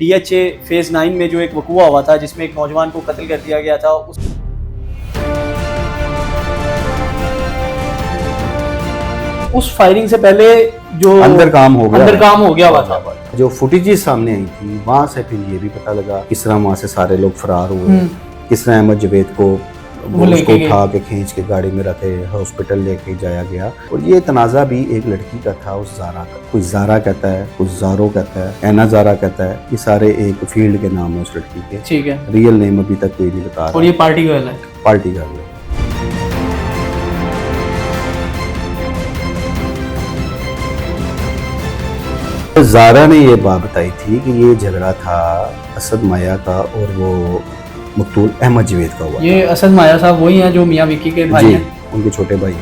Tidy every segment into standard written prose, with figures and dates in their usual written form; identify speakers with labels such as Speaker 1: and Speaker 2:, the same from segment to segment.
Speaker 1: DHA phase 9 में जो एक वकूआ हुआ था जिसमें एक नौजवान को कत्ल कर दिया गया था। उस फायरिंग से पहले जो
Speaker 2: अंदर काम हो गया
Speaker 1: हुआ था।
Speaker 2: जो फुटेजेस सामने आई थी वहां से फिर ये भी पता लगा किस तरह वहां से सारे लोग फरार हुए, किस तरह अहमद जवेद को उसको उठा के खींच के गाड़ी में रखे हॉस्पिटल लेके जाया गया। और ये तनाज़ा भी एक लड़की का था, उस जारा का। कोई जारा कहता है, कुछ जारो कहता है, ऐना जारा कहता है। ये सारे एक फील्ड के नाम है उस लड़की के।
Speaker 1: ठीक है।
Speaker 2: रियल नेम अभी तक कोई नहीं बता रहा।
Speaker 1: और ये पार्टी गर्ल है।
Speaker 2: पार्टी गर्ल है। जारा ने ये बात बताई थी कि ये झगड़ा था असद माया का और वो मकतूल अहमद जवेद का हुआ।
Speaker 1: ये असद माया साहब वही हैं जो मियां विकी के भाई हैं?
Speaker 2: उनके छोटे भाई।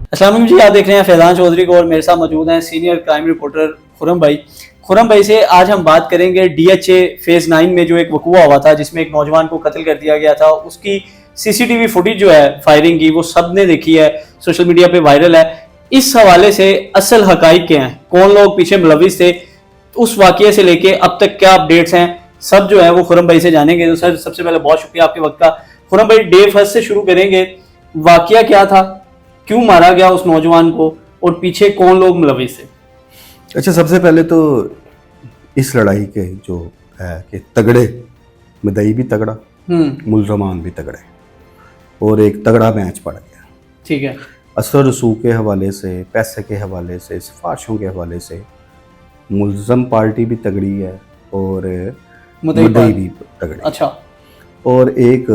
Speaker 1: अस्सलाम वालेकुम जी, आप देख रहे हैं फैजान चौधरी को और मेरे साथ मौजूद हैं सीनियर क्राइम रिपोर्टर खुरम भाई। खुरम भाई से आज हम बात करेंगे DHA फेज 9 में जो एक वकूआ हुआ था जिसमें एक नौजवान को कत्ल कर दिया गया था। उसकी CCTV फुटेज जो है फायरिंग की वो सब ने देखी है, सोशल मीडिया पे वायरल है। इस हवाले से असल हकाइक क्या हैं, कौन लोग पीछे मुलविस थे, उस वाकये से लेके अब तक क्या अपडेट्स हैं, सब जो है वो खुरम भाई से जानेंगे। तो सर सबसे पहले बहुत शुक्रिया आपके वक्त का। खुरम भाई डे फर्स्ट से शुरू करेंगे, वाकया क्या था, क्यों मारा गया उस नौजवान को और पीछे कौन लोग मुलविस थे?
Speaker 2: अच्छा, सबसे पहले तो इस लड़ाई के जो है कि तगड़े मदई भी तगड़ा, मुलजमान भी तगड़े और एक तगड़ा मैच पड़ गया।
Speaker 1: ठीक है।
Speaker 2: असर रसूख के हवाले से, पैसे के हवाले से, सिफारिशों के हवाले से मुलजम पार्टी भी तगड़ी है और मुदई भी तगड़ी।
Speaker 1: अच्छा। और
Speaker 2: एक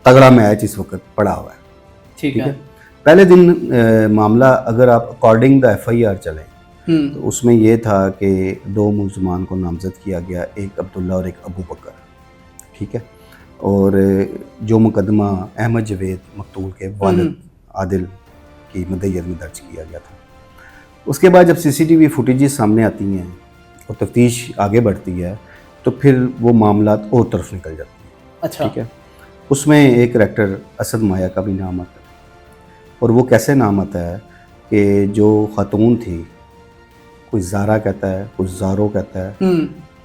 Speaker 2: तगड़ा मैच इस वक्त पड़ा हुआ है।
Speaker 1: ठीक है।
Speaker 2: पहले दिन मामला अगर आप अकॉर्डिंग द FIR चले तो उसमें यह था कि 2 मुलजमान को नामजद किया गया, एक अब्दुल्ला और एक अबू बकर। ठीक है। और जो मुकदमा अहमद जवेद मकतूल के वालिद आदिल की मदय्यत में दर्ज किया गया था। उसके बाद जब CCTV फुटेजेस सामने आती हैं और तफ्तीश आगे बढ़ती है तो फिर वो मामला और तरफ निकल जाते हैं।
Speaker 1: अच्छा।
Speaker 2: ठीक है। उसमें एक करैक्टर असद माया का भी नाम आता है। और वो कैसे नाम आता है कि जो खातून थी, कोई जारा कहता है, कुछ जारो कहता है,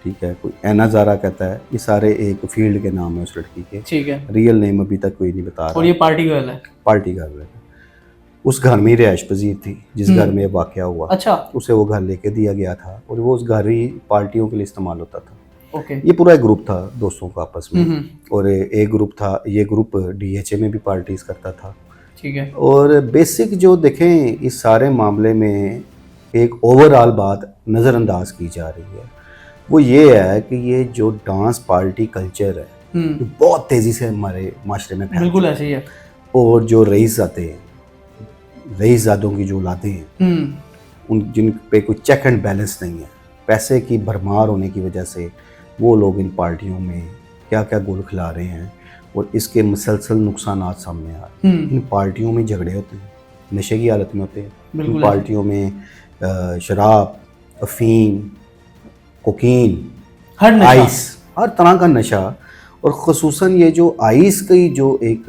Speaker 2: ठीक है, कोई ऐना जारा कहता है। ये सारे एक फील्ड के नाम है उस लड़की के।
Speaker 1: ठीक है।
Speaker 2: रियल नेम अभी तक कोई नहीं बता रहा।
Speaker 1: और ये पार्टी गर्ल है? पार्टी
Speaker 2: गर्ल है। उस घर में रिहायश पजीर थी जिस घर में वाकया हुआ।
Speaker 1: अच्छा।
Speaker 2: उसे वो घर लेके दिया गया था और वो उस घर ही पार्टियों के लिए इस्तेमाल होता था।
Speaker 1: ओके।
Speaker 2: ये पूरा एक ग्रुप था दोस्तों का आपस में। और एक ग्रुप था, ये ग्रुप DHA में भी पार्टीज करता था।
Speaker 1: ठीक है।
Speaker 2: और बेसिक जो देखें इस सारे मामले में एक ओवरऑल बात नज़रअंदाज की जा रही है वो ये है कि ये जो डांस पार्टी कल्चर है बहुत तेज़ी से हमारे माशरे में
Speaker 1: बिल्कुल ऐसे ही है।
Speaker 2: और जो रईसज़ादों की जो औलादें हैं उन जिन पे कोई चेक एंड बैलेंस नहीं है, पैसे की भरमार होने की वजह से वो लोग इन पार्टियों में क्या क्या गुल खिला रहे हैं और इसके मुसलसल नुकसानात सामने आ रहे हैं। इन पार्टियों में झगड़े होते हैं, नशे की हालत में होते हैं। इन पार्टियों में शराब, अफीम, कोकीन, आइस, हर तरह का नशा। और ख़ुसूसन ये जो आइस की जो एक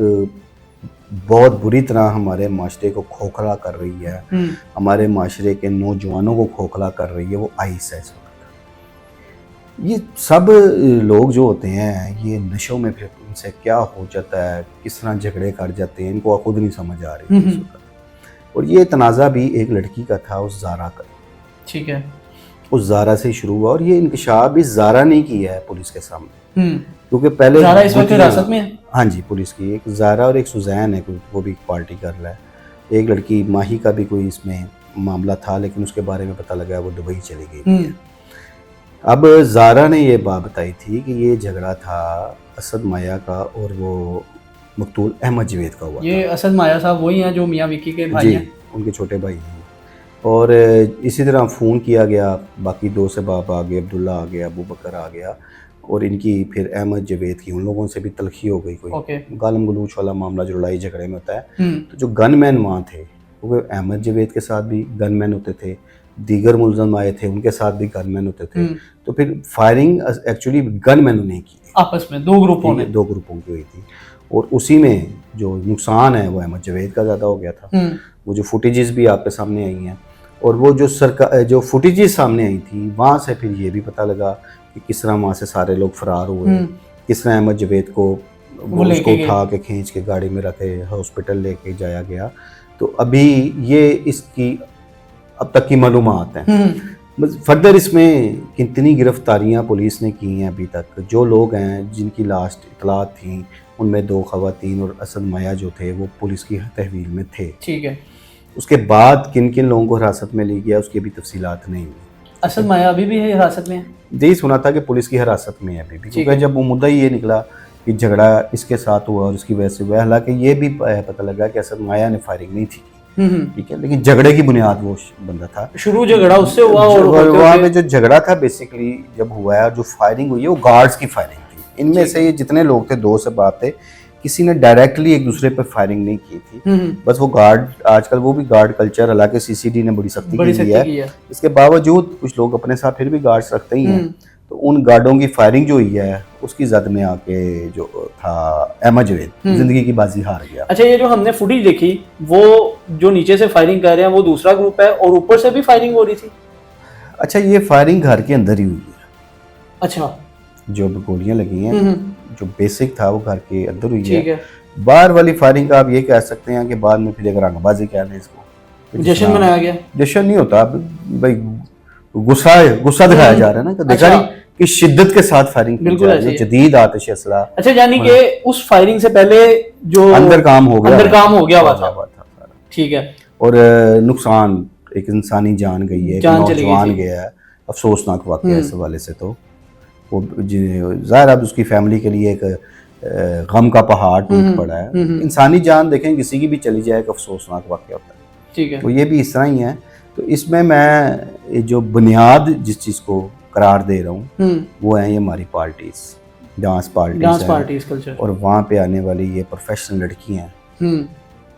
Speaker 2: बहुत बुरी तरह हमारे माशरे को खोखला कर रही है, हमारे माशरे के नौजवानों को खोखला कर रही है, वो आइस है इस वक्त। ये सब लोग जो होते हैं ये नशों में फिर इनसे क्या हो जाता है, किस तरह झगड़े कर जाते हैं, इनको खुद नहीं समझ आ रही इस वक्त। और ये तनाज़ा भी एक लड़की का था, उस जारा का।
Speaker 1: ठीक है।
Speaker 2: उस जारा से शुरू हुआ और ये इंकशाफ भी जारा नहीं किया है पुलिस के सामने, क्योंकि पहले
Speaker 1: जारा इस वक्त हिरासत में है।
Speaker 2: हाँ जी, पुलिस की एक जारा और एक सुजैन है, वो भी पार्टी कर रहा है। एक लड़की माही का भी कोई इसमें मामला था लेकिन उसके बारे में पता लगा वो दुबई चली गई। अब जारा ने ये बात बताई थी कि ये झगड़ा था असद माया का और वो मकतूल अहमद जवेद का हुआ।
Speaker 1: ये असद माया साहब वही हैं जो मियां विकी के भाई हैं?
Speaker 2: उनके छोटे भाई हैं। और इसी तरह फ़ोन किया गया, बाकी 2 से बाप आ गए, अब्दुल्ला आ गया, अबू बकर आ गया और इनकी फिर अहमद जवेद की उन लोगों से भी तलखी हो गई। कोई गालम गलूच वाला मामला जो लड़ाई झगड़े में होता है। तो जो गनमैन वहाँ थे वो अहमद जवेद के साथ भी गनमैन होते थे, दीगर मुलजम आए थे उनके साथ भी गनमैन होते थे। तो फिर फायरिंग एक्चुअली गनमैनों ने की
Speaker 1: आपस में, 2 ग्रुपों
Speaker 2: की हुई थी। और उसी में जो नुकसान है वो अहमद जवेद का ज़्यादा हो गया था। वो जो फुटेजेस भी आपके सामने आई हैं और वो जो सरकार जो फुटेजेस सामने आई थी वहाँ से फिर ये भी पता लगा कि किस तरह वहाँ से सारे लोग फरार हुए, किस तरह अहमद जावेद को उसको उठा के खींच के गाड़ी में रखे हॉस्पिटल लेके जाया गया। तो अभी ये इसकी अब तक की मालूमात हैं। फर्दर इसमें कितनी गिरफ्तारियां पुलिस ने की हैं अभी तक, जो लोग हैं जिनकी लास्ट इतलात थी उनमें 2 खवातीन और असद माया जो थे वो पुलिस की तहवील में थे।
Speaker 1: ठीक है।
Speaker 2: उसके बाद किन किन लोगों को हिरासत में लिया गया उसकी अभी तफसीलात नहीं हुई।
Speaker 1: असद माया अभी भी हिरासत में है?
Speaker 2: यही सुना था कि पुलिस की हिरासत में है अभी भी, क्योंकि जब वो मुद्दा ये निकला कि झगड़ा इसके साथ हुआ और इसकी वजह से हुआ, हालांकि ये भी पता लगा कि असद माया ने फायरिंग नहीं थी, ठीक है, लेकिन झगड़े की बुनियाद वो बंदा था।
Speaker 1: शुरू झगड़ा उससे हुआ और
Speaker 2: वहाँ पे जो झगड़ा था बेसिकली जब हुआ है, जो फायरिंग हुई है वो गार्ड्स की फायरिंग थी। इनमें से ये जितने लोग थे 2 से बात थे, किसी ने डायरेक्टली एक दूसरे पर फायरिंग नहीं की थी, बस वो गार्ड, आजकल वो भी गार्ड कल्चर, हालांकि सीसीडी ने बड़ी सख्ती की है, इसके बावजूद कुछ लोग अपने साथ फिर भी गार्ड्स रखते ही हैं। तो उन गार्डों की फायरिंग जो हुई है उसकी जद में आके जो था अहमद जावेद जिंदगी की बाजी हार गया।
Speaker 1: अच्छा, ये जो हमने फुटेज देखी वो जो नीचे से फायरिंग कर रहे हैं वो दूसरा ग्रुप है और ऊपर से भी फायरिंग हो रही थी?
Speaker 2: अच्छा, ये फायरिंग घर के अंदर ही हुई है।
Speaker 1: अच्छा,
Speaker 2: जो गोलियां लगी हैं जो बेसिक था वो घर के अंदर हुई है। बाहर वाली फायरिंग का आप ये कह सकते हैं कि बाद में फिर एक रंगबाजी कह लें इसको,
Speaker 1: जश्न मनाया गया।
Speaker 2: जश्न नहीं होता भाई, गुस्सा दिखाया जा रहा है ना, देखा कि शिद्दत के साथ फायरिंग की जा रही है, जदीद आतिश असला।
Speaker 1: अच्छा, यानी कि उस फायरिंग से पहले जो
Speaker 2: अंदर काम हो गया
Speaker 1: हुआ था। ठीक है।
Speaker 2: और नुकसान, एक इंसानी जान गई है, एक नौजवान गया है, अफसोसनाक वाकया इस हवाले से। तो वो ज़ाहिर अब उसकी फैमिली के लिए एक गम का पहाड़ टूट पड़ा है। इंसानी जान देखें किसी की भी चली जाए एक अफसोसनाक वाकया होता है।
Speaker 1: ठीक है।
Speaker 2: तो ये भी इस तरह ही है। तो इसमें मैं जो बुनियाद जिस चीज़ को करार दे रहा हूँ वो है ये हमारी पार्टीज, डांस पार्टीज कल्चर, और वहाँ पे आने वाली ये प्रोफेशनल लड़कियाँ हैं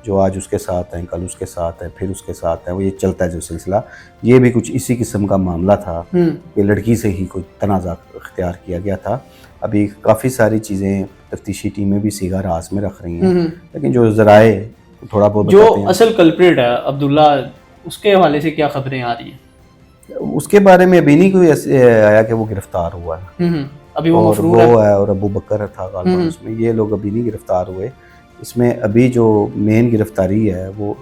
Speaker 2: जो आज उसके साथ हैं, कल उसके साथ हैं, फिर उसके साथ हैं, वो ये चलता है जो सिलसिला। ये भी कुछ इसी किस्म का मामला था कि लड़की से ही कोई तनाज़ा इख्तियार किया गया था। अभी काफ़ी सारी चीज़ें तफ्तीशी टीमें भी सीगा राज में रख रही हैं, लेकिन जो ज़राए थोड़ा बहुत
Speaker 1: जो असल कल्प्रिट है अब्दुल्ला, उसके हवाले से क्या खबरें आ रही हैं?
Speaker 2: उसके बारे में अभी नहीं कोई ऐसे आया कि वो गिरफ्तार हुआ है।
Speaker 1: अभी
Speaker 2: वो है और अबू बकर था गालिबन उसमें, ये लोग अभी नहीं गिरफ्तार हुए। इसमें अभी जो मेन गिरफ्तारी है वो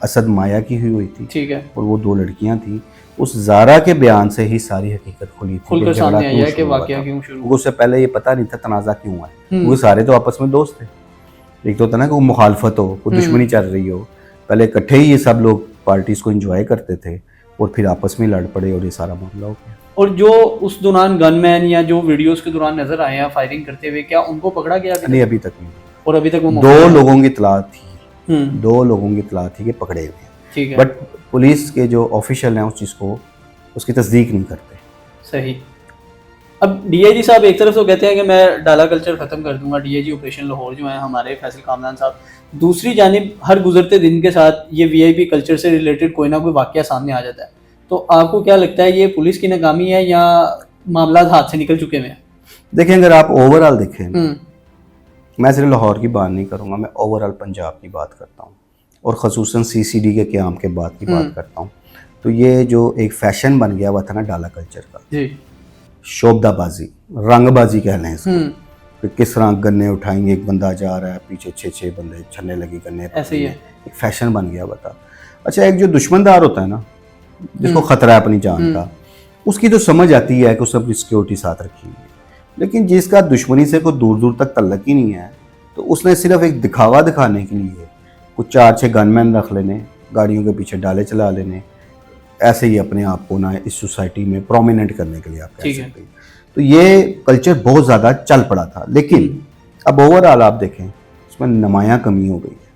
Speaker 2: असद माया की हुई थी। ठीक है। और वो 2 लड़कियां थी। उस जारा के बयान से ही सारी हकीकत खुली थी कि सामने आई है कि वाकया क्यों शुरू हुआ। उससे पहले ये पता नहीं था तनाज़ा क्यों है। वो सारे तो आपस में दोस्त थे। एक तो होता ना कि वो मुखालफत हो, कोई दुश्मनी चल रही हो, पहले इकट्ठे ही ये सब लोग पार्टीज को एंजॉय करते थे और फिर आपस में लड़ पड़े और ये सारा मामला हो गया।
Speaker 1: और जो उस दौरान गनमैन या जो वीडियोस के दौरान नजर आए हैं फायरिंग करते हुए, क्या उनको पकड़ा गया?
Speaker 2: नहीं, अभी तक नहीं।
Speaker 1: और अभी तक वो
Speaker 2: 2 लोगों की इत्तला थी, 2 लोगों की इत्तला थी कि पकड़े हुए।
Speaker 1: ठीक है।
Speaker 2: बट पुलिस के जो ऑफिशियल हैं उस चीज़ को उसकी तस्दीक नहीं करते।
Speaker 1: सही। अब डीआईजी साहब एक तरफ तो कहते हैं कि मैं डाला कल्चर खत्म कर दूंगा, डीआईजी ऑपरेशन लाहौर जो है हमारे फैसल कामरान साहब, दूसरी जानिब हर गुजरते दिन के साथ ये वीआईपी कल्चर से रिलेटेड कोई ना कोई वाकया सामने आ जाता है। तो आपको क्या लगता है ये पुलिस की नाकामी है या मामला हाथ से निकल चुके हैं?
Speaker 2: देखें, अगर आप ओवरऑल देखें, मैं सिर्फ लाहौर की बात नहीं करूँगा, मैं ओवरऑल पंजाब की बात करता हूँ और ख़ुसूसन सीसीडी के क़याम के बाद की बात करता हूँ। तो ये जो एक फैशन बन गया हुआ था ना डाला कल्चर का, शोबदाबाजी, रंगबाजी कह लें इसको, किस तरह गन्ने उठाएंगे, एक बंदा जा रहा है पीछे 6 बंदे छन्ने लगी गन्ने,
Speaker 1: ऐसे ही है।
Speaker 2: एक फैशन बन गया हुआ था। अच्छा, एक जो दुश्मनदार होता है ना, जिसको खतरा है अपनी जान का, उसकी तो समझ आती है कि उसने अपनी सिक्योरिटी साथ रखी हुई है, लेकिन जिसका दुश्मनी से कोई दूर दूर तक तल्लक ही नहीं है, तो उसने सिर्फ एक दिखावा दिखाने के लिए कुछ 4-6 गनमैन रख लेने, गाड़ियों के पीछे डाले चला लेने, ऐसे ही अपने आप को ना इस सोसाइटी में प्रोमिनेंट करने के लिए आप कह सकते हैं। तो ये कल्चर बहुत ज़्यादा चल पड़ा था, लेकिन अब ओवरऑल आप देखें उसमें नुमायाँ कमी हो गई है।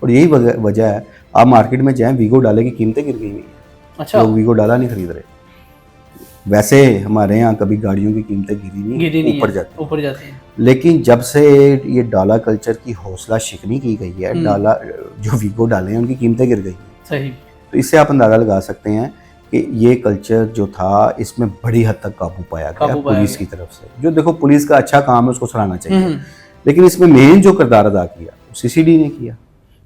Speaker 2: और यही वजह है, आप मार्केट में जाएँ, वीगो डाले की कीमतें गिर गई हुई हैं। अच्छा। लोग वीगो डाला नहीं खरीद रहे। वैसे हमारे यहाँ कभी गाड़ियों की कीमतें गिरी नहीं, ऊपर जाती हैं। लेकिन जब से ये डाला कल्चर की हौसला शिकनी की गई है, डाला जो वीगो डाले हैं उनकी कीमतें गिर गई हैं।
Speaker 1: सही। तो
Speaker 2: इससे आप अंदाज़ा लगा सकते हैं कि ये कल्चर जो था इसमें बड़ी हद तक काबू पाया गया पुलिस की तरफ से। जो देखो पुलिस का अच्छा काम है उसको सराहना चाहिए, लेकिन इसमें मेन जो किरदार अदा किया सीसीडी ने किया।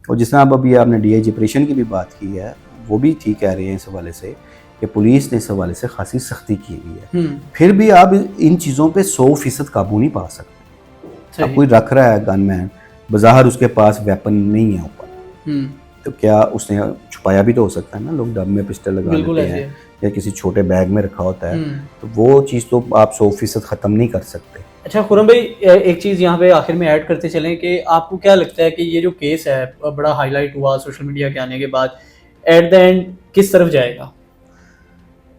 Speaker 2: और जिस तरह अभी आपने डीआईजी ऑपरेशन की भी बात की है, वो भी ठीक कह रहे हैं इस हवाले से कि पुलिस ने इस हवाले से खासी सख्ती की हुई है। फिर भी आप इन चीज़ों पे 100% काबू नहीं पा सकते। अब कोई रख रहा है गनमैन, बज़ाहिर उसके पास वेपन नहीं है ऊपर, तो क्या उसने छुपाया भी तो हो सकता है ना, लोग डब में पिस्टल लगा लेते हैं या किसी छोटे बैग में रखा होता है, तो वो चीज़ तो आप 100% ख़त्म नहीं कर सकते।
Speaker 1: अच्छा खुरम भाई, एक चीज़ यहाँ पे आखिर में ऐड करते चलें कि आपको क्या लगता है कि ये जो केस है बड़ा हाईलाइट हुआ सोशल मीडिया के आने के बाद, एट द एंड किस तरफ जाएगा?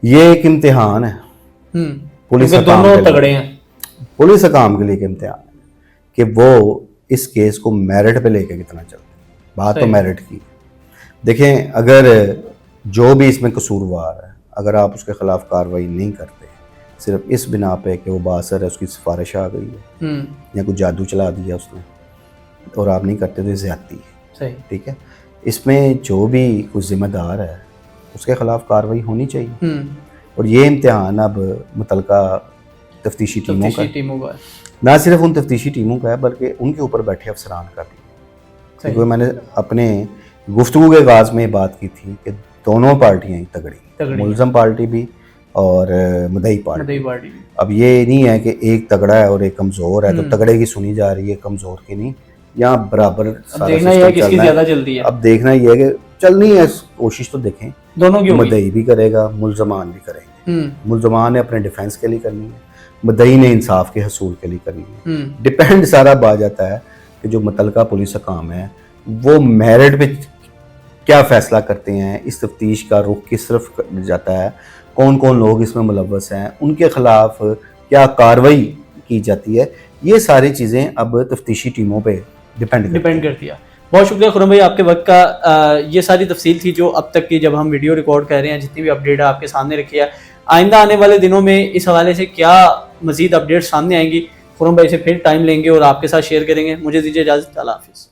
Speaker 2: ये एक इम्तिहान है पुलिस
Speaker 1: दोनों तगड़े हैं,
Speaker 2: पुलिस काम के लिए एक इम्तिहान है कि वो इस केस को मेरिट पे लेके कितना चलते हैं। बात तो मेरिट की। देखें, अगर जो भी इसमें कसूरवार है, अगर आप उसके खिलाफ कार्रवाई नहीं करते सिर्फ इस बिना पे कि वो बासर है, उसकी सिफारिश आ गई है या कुछ जादू चला दिया उसने, और आप नहीं करते तो ज़्यादती है। ठीक है, इसमें जो भी कुछ जिम्मेदार है उसके खिलाफ कार्रवाई होनी चाहिए। और ये इम्तिहान अब मुतलका तफ्तीशी टीमों का ना सिर्फ उन तफ्तीशी टीमों का है, बल्कि उनके ऊपर बैठे अफसरान का भी। क्योंकि मैंने अपने गुफ्तगू के आगाज़ में बात की थी कि दोनों पार्टियाँ तगड़ी, मुल्ज़म पार्टी भी और मुद्दई पार्टी भी। अब ये नहीं है कि एक तगड़ा है और एक कमज़ोर है, तो तगड़े की सुनी जा रही है, कमज़ोर की नहीं। यहाँ बराबर
Speaker 1: देखना है किसकी ज़्यादा जल्दी है।
Speaker 2: अब देखना ये है कि चलनी है कोशिश, तो देखें
Speaker 1: दोनों की।
Speaker 2: मुद्दई भी करेगा, मुल्ज़मान भी करेंगे। मुल्ज़मान ने अपने डिफेंस के लिए करनी है, मुद्दई ने इंसाफ के हसूल के लिए करनी है। डिपेंड सारा आ जाता है कि जो मुतलका पुलिस काम है वो मेरिट पे क्या फ़ैसला करते हैं, इस तफ्तीश का रुख किस तरफ जाता है, कौन कौन लोग इसमें मुलव्वस हैं, उनके ख़िलाफ़ क्या कार्रवाई की जाती है। ये सारी चीज़ें अब तफ्तीशी टीमों पे डिपेंड
Speaker 1: करती है। बहुत शुक्रिया खुरम भाई आपके वक्त का। ये सारी तफसील थी जो अब तक की, जब हम वीडियो रिकॉर्ड कर रहे हैं, जितनी भी अपडेट है आपके सामने रखी है। आइंदा आने वाले दिनों में इस हवाले से क्या मज़ीद अपडेट सामने आएंगी, खुरम भाई से फिर टाइम लेंगे और आपके साथ शेयर करेंगे। मुझे दीजिए इजाज़त, अल्लाह हाफ़िज़।